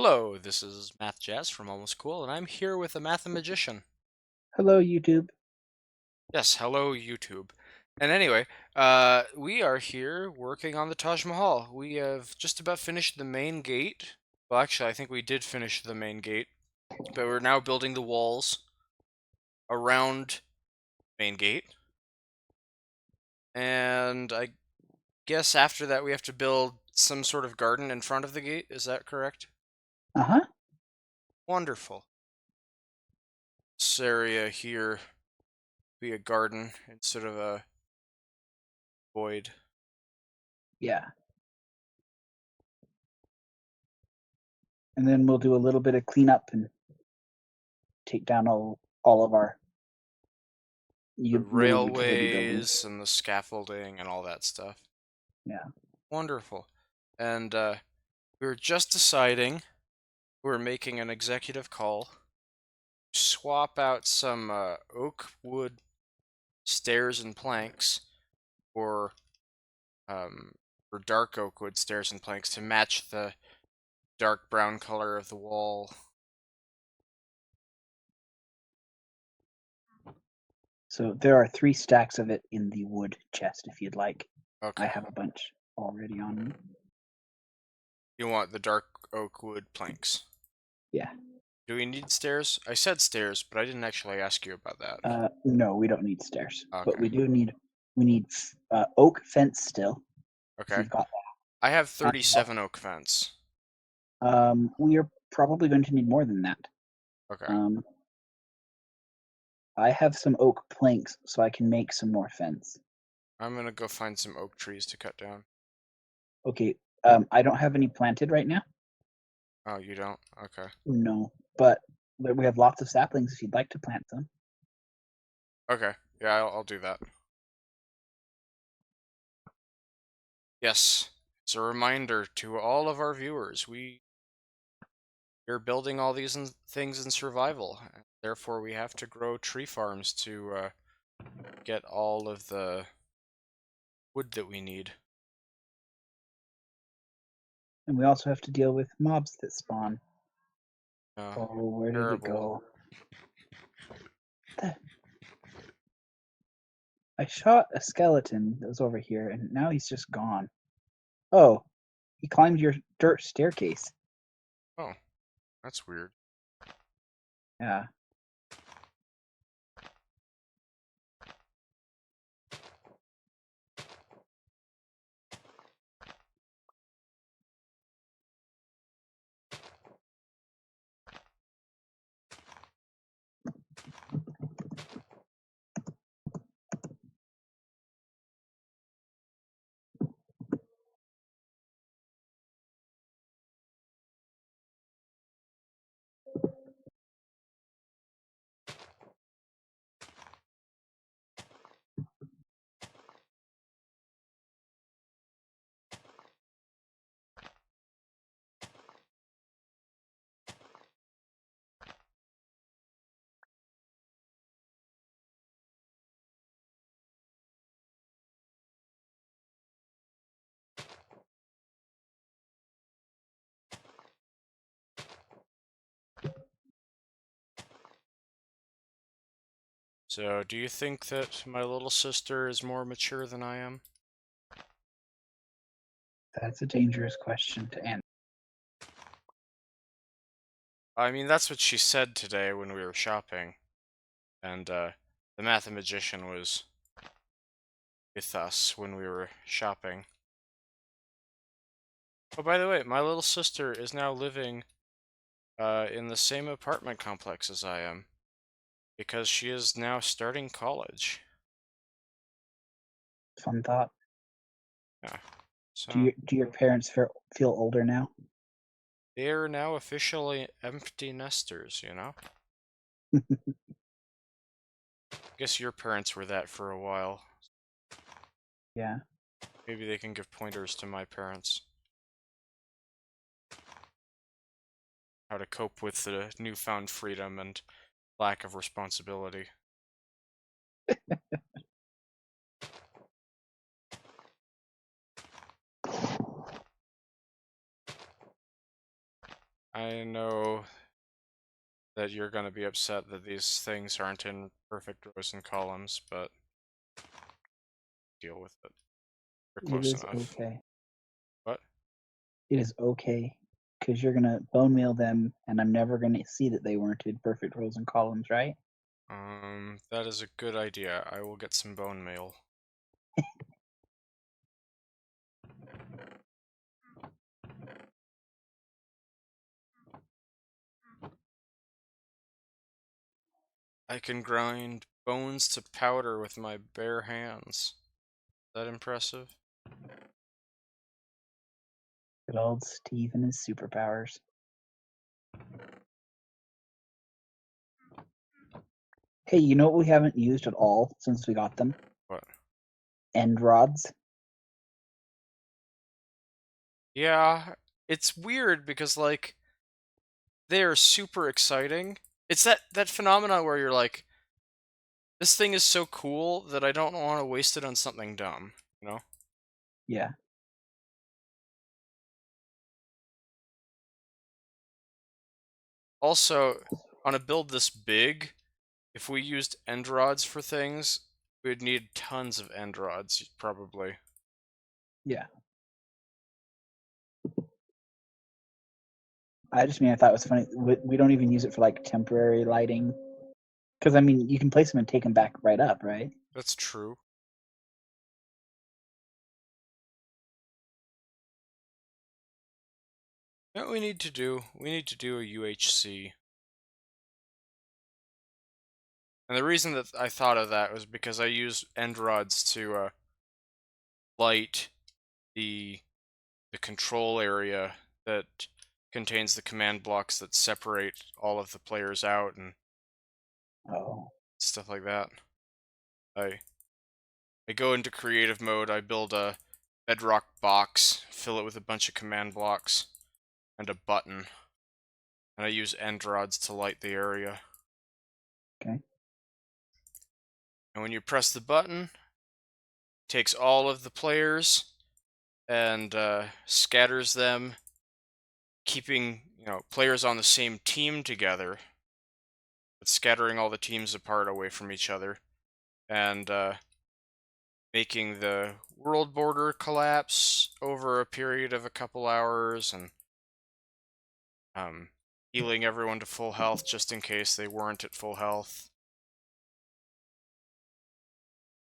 Hello, this is mathjazz from Almost Cool, and I'm here with a mathemagician. Hello, YouTube. Yes, hello YouTube. And anyway, we are here working on the Taj Mahal. We have just about finished the main gate. Well, actually, I think we did finish the main gate, but we're now building the walls around main gate. And I guess after that we have to build some sort of garden in front of the gate. Is that correct? Uh-huh. Wonderful. This area here be a garden instead of a void. Yeah. And then we'll do a little bit of cleanup and take down all of our The little utility buildings. railways and the scaffolding and all that stuff. Yeah. Wonderful. And we were just deciding we were making an executive call. Swap out some oak wood stairs and planks for dark oak wood stairs and planks to match the dark brown color of the wall. So there are 3 stacks of it in the wood chest if you'd like. I Okay. have a bunch already on me. You want the dark oak wood planks. Yeah. Do we need stairs? I said stairs, but I didn't actually ask you about that. No, we don't need stairs. But Okay. we need oak fence still. If Okay. you've got I have that. 37 oak fence. We are probably going to need more than that. Okay. I have some oak planks, so I can make some more fence. I'm gonna go find some oak trees to cut down. Okay. I don't have any planted right now. Oh, you don't? Okay. No, but we have lots of saplings if you'd like to plant them. Okay. Yeah, I'll do that. Yes. It's a reminder to all of our viewers, we're building all these things in survival. Therefore, we have to grow tree farms to get all of the wood that we need. And we also have to deal with mobs that spawn. Uh, Oh, where did it Terrible. go? I shot a skeleton that was over here, and now he's just gone. Oh, he climbed your dirt staircase. Oh, that's weird. Yeah. So, do you think that my little sister is more mature than I am? That's a dangerous question to answer. I mean, that's what she said today when we were shopping. And the mathemagician was with us when we were shopping. Oh, by the way, my little sister is now living in the same apartment complex as I am because she is now starting college. Fun thought. Yeah. Do So your parents feel older now? they are now officially empty nesters, you know? I guess your parents were that for a while. Yeah. Maybe they can give pointers to my parents. How to cope with the newfound freedom and lack of responsibility. I know that you're going to be upset that these things aren't in perfect rows and columns, but deal with it. They're It close is enough. okay. What? It is okay. Because you're going to bone meal them, and I'm never going to see that they weren't in perfect rows and columns, right? That is a good idea. I will get some bone meal. I can grind bones to powder with my bare hands. Is that impressive? Good old Steve and his superpowers. Hey, you know what we haven't used at all since we got them? What? End rods. Yeah, it's weird because, like, they are super exciting. It's that phenomenon where you're like, this thing is so cool that I don't want to waste it on something dumb, you know? Yeah. Also, on a build this big, if we used end rods for things, we'd need tons of end rods, probably. Yeah. I just mean I thought it was funny. We don't even use it for like temporary lighting. Because I mean, you can place them and take them back right up, right? That's true. You know what we need to do? We need to do a UHC. And the reason that I thought of that was because I use end rods to light the control area that contains the command blocks that separate all of the players out and Oh, stuff like that. I I go into creative mode, I build a bedrock box, fill it with a bunch of command blocks, and a button. And I use end rods to light the area. okay. And when you press the button, it takes all of the players and scatters them, keeping players on the same team together, but scattering all the teams apart away from each other, and making the world border collapse over a period of a couple hours, and healing everyone to full health just in case they weren't at full health.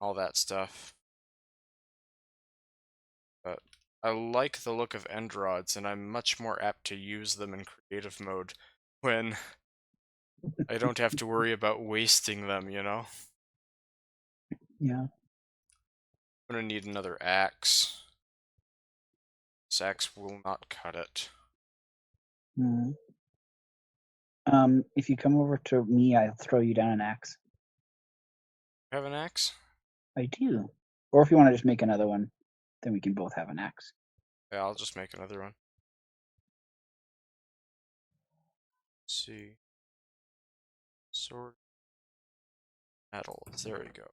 All that stuff. But I like the look of end rods, and I'm much more apt to use them in creative mode when I don't have to worry about wasting them, you know? Yeah. I'm gonna need another axe. This axe will not cut it. Mm. If you come over to me, I'll throw you down an axe. Have an axe? I do. Or if you want to just make another one, then we can both have an axe. Yeah, I'll just make another one. Let's see. Sword. Metals. There we go.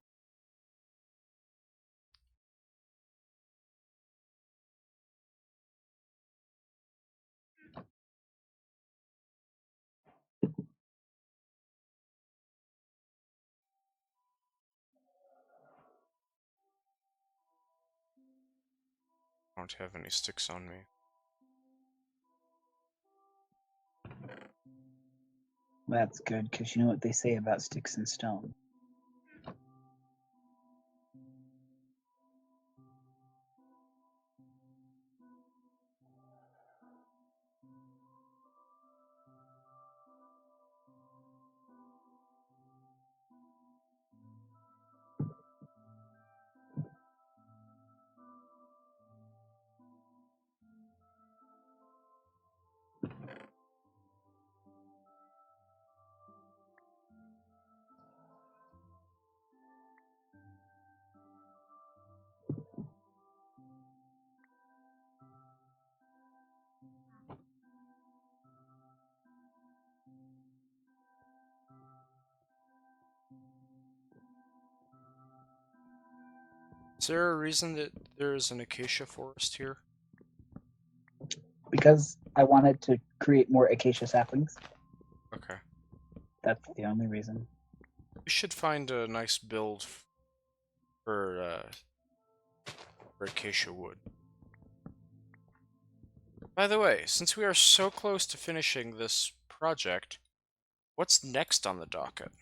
I don't have any sticks on me. That's good, because you know what they say about sticks and stone. Is there a reason that there is an acacia forest here? Because I wanted to create more acacia saplings. Okay. That's the only reason. We should find a nice build for acacia wood. By the way, since we are so close to finishing this project, what's next on the docket?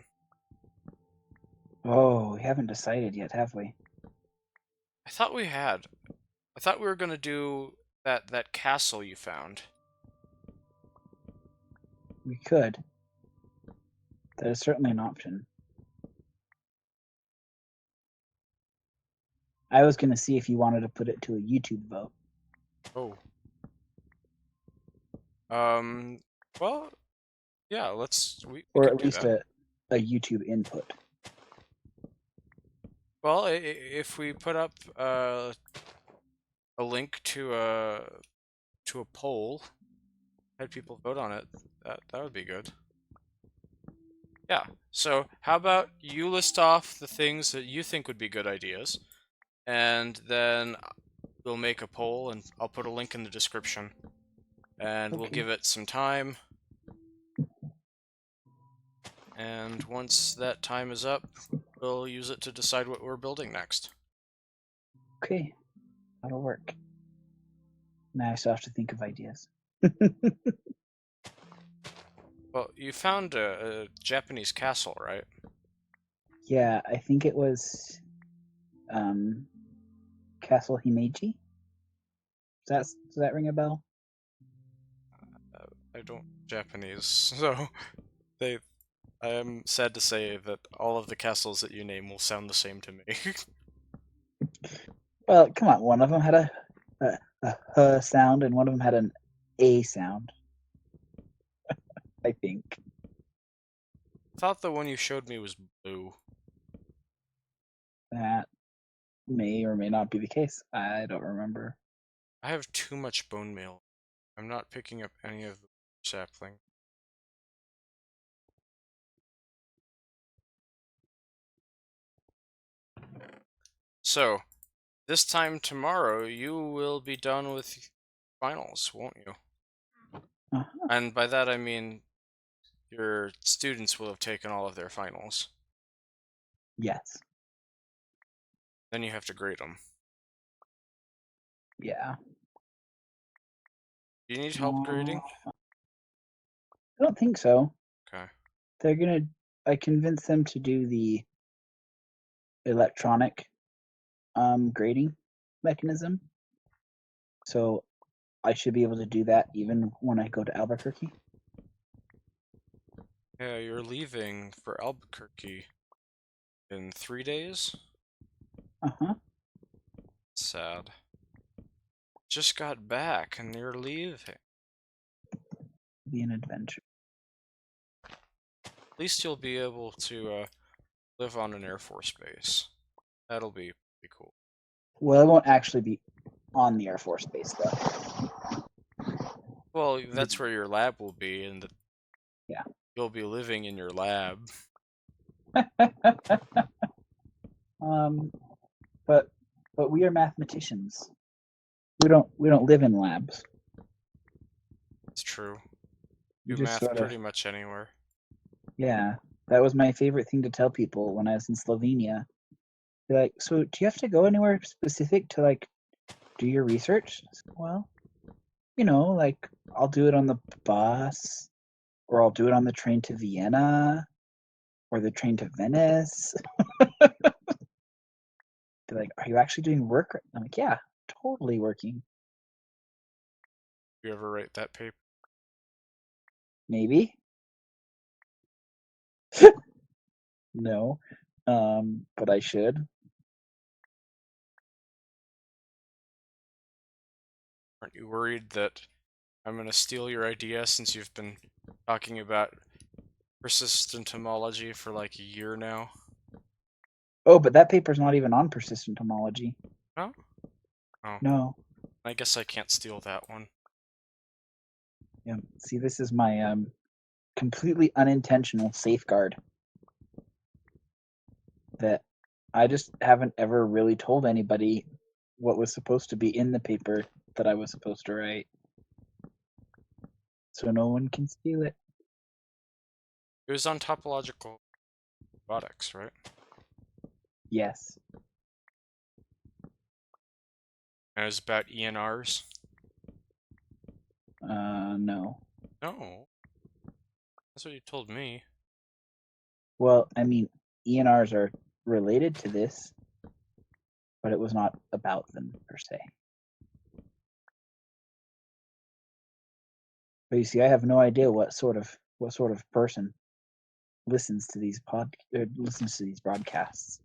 Oh, we haven't decided yet, have we? I thought we had. I thought we were gonna do that castle you found. We could. That is certainly an option. I was going to see if you wanted to put it to a YouTube vote. Oh. Well, yeah, we Or could at do least that. a YouTube input. Well, if we put up a link to a poll, had people vote on it, that would be good. Yeah. So, how about you list off the things that you think would be good ideas, and then we'll make a poll, and I'll put a link in the description, and we'll Okay. give it some time. And once that time is up, we'll use it to decide what we're building next. Okay. That'll work. Now I still have to think of ideas. Well, you found a Japanese castle, right? Yeah, I think it was Castle Himeji. Does that ring a bell? I don't Japanese, so they. I am sad to say that all of the castles that you name will sound the same to me. Well, come on. One of them had a sound, and one of them had an a sound. I think. I thought the one you showed me was blue. That may or may not be the case. I don't remember. I have too much bone meal. I'm not picking up any of the sapling. So, this time tomorrow, you will be done with finals, won't you? Uh-huh. And by that I mean your students will have taken all of their finals. Yes. Then you have to grade them. Yeah. Do you need help grading? I don't think so. Okay. I convinced them to do the electronic grading mechanism. So I should be able to do that even when I go to Albuquerque. Yeah, you're leaving for Albuquerque in 3 days? Uh-huh. Sad. Just got back and you're leaving. Be an adventure. At least you'll be able to live on an Air Force base. That'll be pretty cool. Well, I won't actually be on the Air Force Base though. Well, that's where your lab will be, and Yeah. you'll be living in your lab. But we are mathematicians. We don't live in labs. It's true. We Do just math sort of, pretty much anywhere. yeah. That was my favorite thing to tell people when I was in Slovenia. They're like, so do you have to go anywhere specific to like do your research? I said, well, like I'll do it on the bus, or I'll do it on the train to Vienna, or the train to Venice. They're like, are you actually doing work? I'm like, yeah, totally working. You ever write that paper? Maybe. No. But I should. Aren't you worried that I'm going to steal your idea since you've been talking about persistent homology for like a year now? Oh, but that paper's not even on persistent homology. No? Oh. No. I guess I can't steal that one. Yeah. See, this is my completely unintentional safeguard that I just haven't ever really told anybody what was supposed to be in the paper that I was supposed to write. so no one can steal it. It was on topological robotics, right? Yes. And it was about ENRs. No. No, that's what you told me. Well, I mean, ENRs are related to this, but it was not about them per se. But you see, I have no idea what sort of person listens to these broadcasts.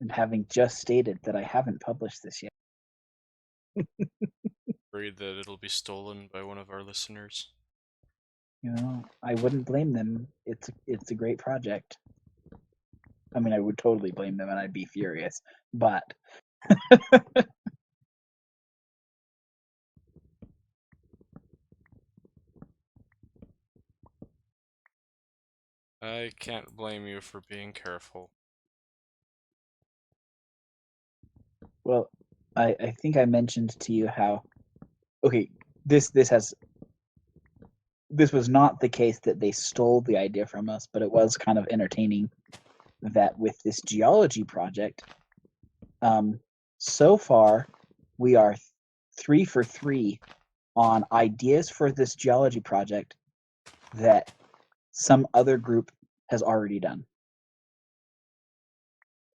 And having just stated that I haven't published this yet. Worried that it'll be stolen by one of our listeners. I wouldn't blame them. It's a great project. I mean, I would totally blame them and I'd be furious, but I can't blame you for being careful. well, I think I mentioned to you how okay, this was not the case that they stole the idea from us, but it was kind of entertaining that with this geology project, so far we are 3 for 3 on ideas for this geology project that some other group has already done.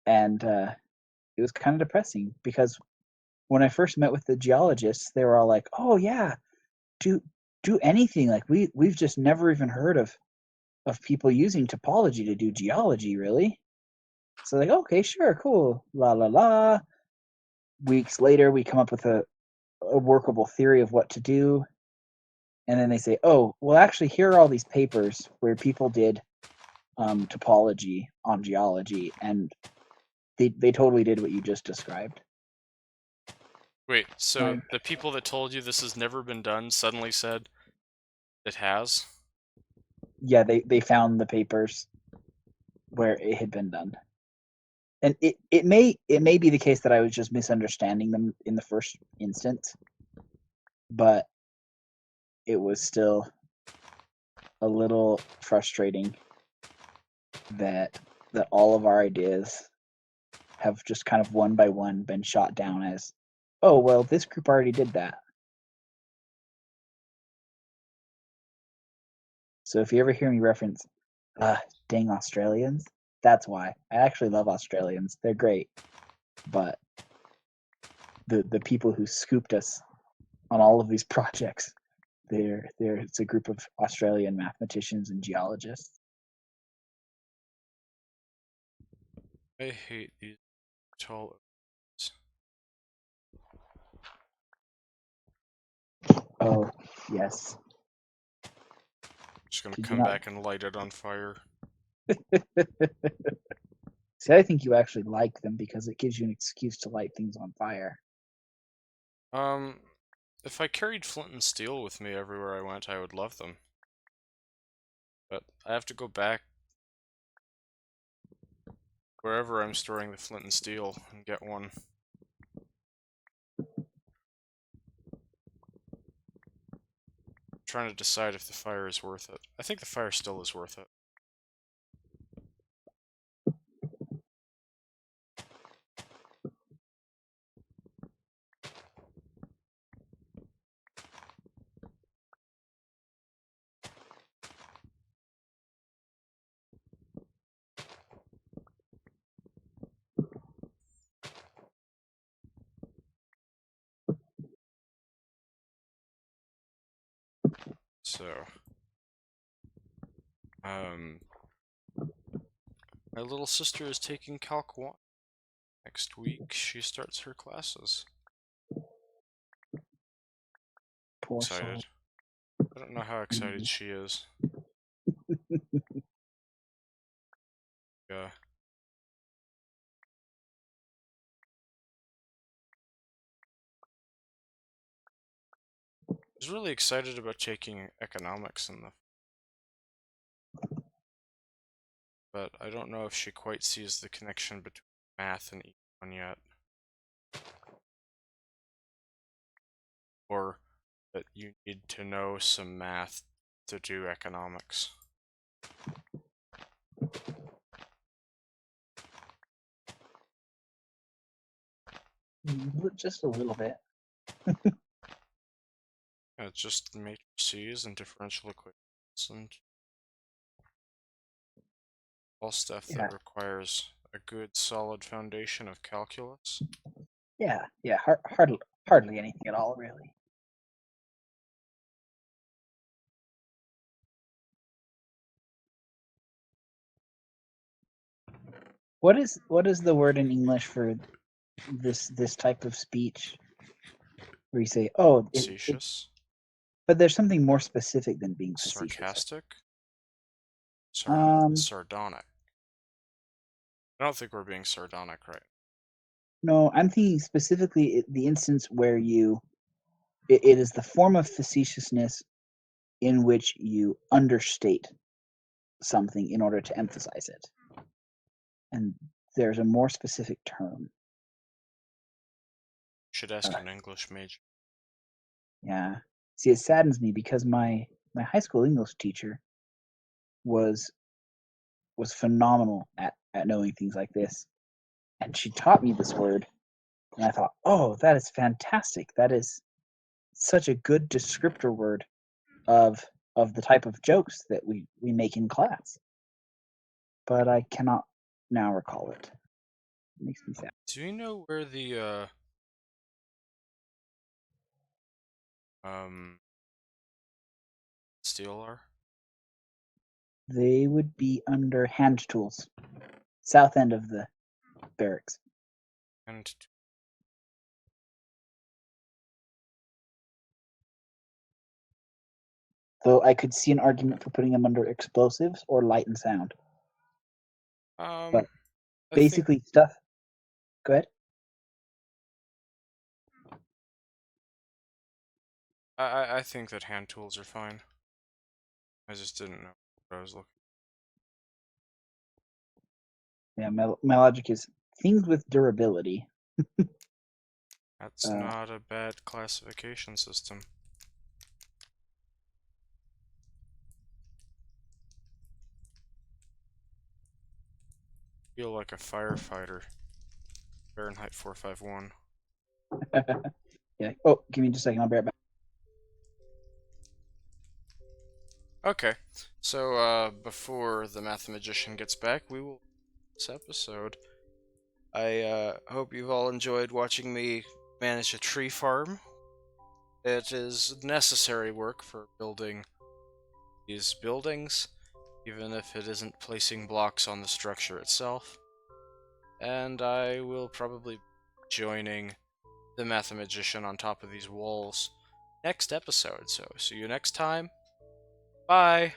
And it was kind of depressing because when I first met with the geologists, they were all like, "Oh yeah, do anything. Like we've just never even heard of people using topology to do geology, really." So like, okay, sure, cool, la la la. Weeks later, we come up with a workable theory of what to do, and then they say, "Oh, well, actually, here are all these papers where people did topology on geology, and they totally did what you just described." Wait, so Right. the people that told you this has never been done suddenly said it has? Yeah, they found the papers where it had been done. And it may be the case that I was just misunderstanding them in the first instance, but it was still a little frustrating that all of our ideas have just kind of one by one been shot down as, oh well, this group already did that. So if you ever hear me reference, dang Australians, that's why. I actually love Australians. They're great. But the people who scooped us on all of these projects, it's a group of Australian mathematicians and geologists. I hate these tall. Oh, yes. Just gonna Did you come not? back and light it on fire. See, I think you actually like them because it gives you an excuse to light things on fire. If I carried flint and steel with me everywhere I went, I would love them. But I have to go back wherever I'm storing the flint and steel and get one. I'm trying to decide if the fire is worth it. I think the fire still is worth it. So, my little sister is taking Calc 1. Next week, she starts her classes. Poor soul. Excited. I don't know how excited she is. Yeah. I was really excited about taking economics in the, but I don't know if she quite sees the connection between math and econ yet. Or but you need to know some math to do economics. Just a little bit. It's just matrices and differential equations and all stuff Yeah. that requires a good solid foundation of calculus. Yeah. Hardly anything at all, really. What is the word in English for this type of speech where you say, "Oh, Facetious, but there's something more specific than being facetious." sarcastic, Um, sardonic. I don't think we're being sardonic right. no, I'm thinking specifically the instance where it is the form of facetiousness in which you understate something in order to emphasize it. And there's a more specific term. Should ask Uh, an English major. yeah. See, it saddens me because my high school English teacher was phenomenal at knowing things like this. And she taught me this word, and I thought, "Oh, that is fantastic. That is such a good descriptor word of the type of jokes that we make in class." But I cannot now recall it. It makes me sad. Do you know where the steel are? They would be under hand tools, south end of the barracks. And Though I could see an argument for putting them under explosives or light and sound. But I think basically, stuff. Go ahead. I think that hand tools are fine. I just didn't know what I was looking. Yeah, my logic is things with durability. That's not a bad classification system. Feel like a firefighter. Fahrenheit 451. Yeah. Oh, give me just a second. I'll be right back. Okay, so before the mathematician gets back, we will this episode. I hope you've all enjoyed watching me manage a tree farm. It is necessary work for building these buildings, even if it isn't placing blocks on the structure itself. And I will probably be joining the mathematician on top of these walls next episode. So see you next time. Bye.